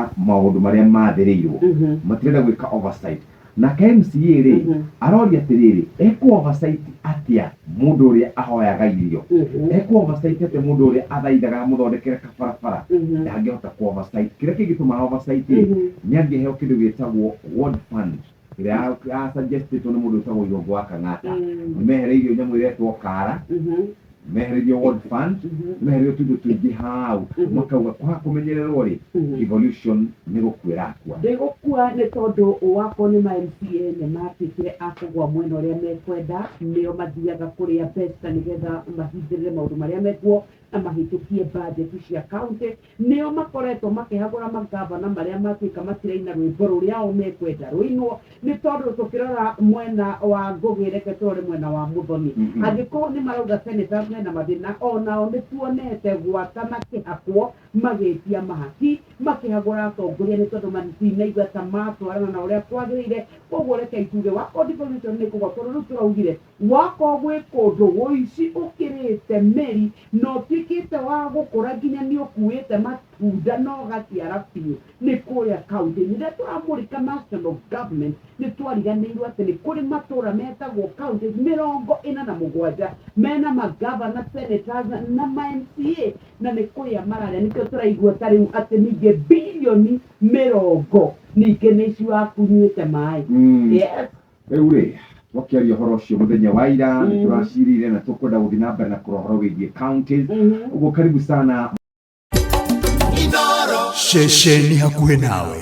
maundu maria mathiriirwo matirenda gwika oversight na KMCA ri aroria atiriri eko oversight atia mundu uria ahoyaga irio eko oversight atia mundu uria athaithaga muthondekere kabarabara ndangihota ku oversight kire kigituma oversight ni angiheo kindu gitagwo ward fund ria suggested ni mundu utagwo Irongo wa Kang'ata mehereirio nyamu iretwo kara mehereirio ward fund mehereirio tundu tuingi hau makauga kwa kumenyererwo ri evolution ni gukwira kwa ndigukua ni tondu wako ni ma MCA ni matikire akugwa mwena uria mekwenda nio mathiaga kuria pesa nigetha mahindurire maundu maria mekuo na mahitukie budget cia county nio makoretwo makihagura magavana maria matuika matiraina rwimbo ruria o mekwenda ruinwo ni tondu tukirora mwena wa Ngugi reke turore mwena wa Muthoni angiko ni marauga senators na mathina onao ni tuonete gwata makihakwo magitia mahaki makihagura atongoria ni tondu matina igweta matwarana na uria kwagirire koguo reke ituge wako devolution ni kugwa riu turaugire wako gwi kundu woici ukirite meri no tikite wa gukura nginya ni ukuite matunda no gaciara biu ni kuria county ni turamurika national government ni twariganirwo ati ni kuri matura metagwo county 47 mena magavana senators na MCA na ni kuria mararia nikio turaigua tariu ati ninge bilioni 40 ninge nici wakunyuite mai yes eure wakiaria horo cio muthenya wa ira turacirire na tukwenda guthii na mbere na kurohoro wigie counties uguo karibu sana Inooro shesheni hakuhe nawe.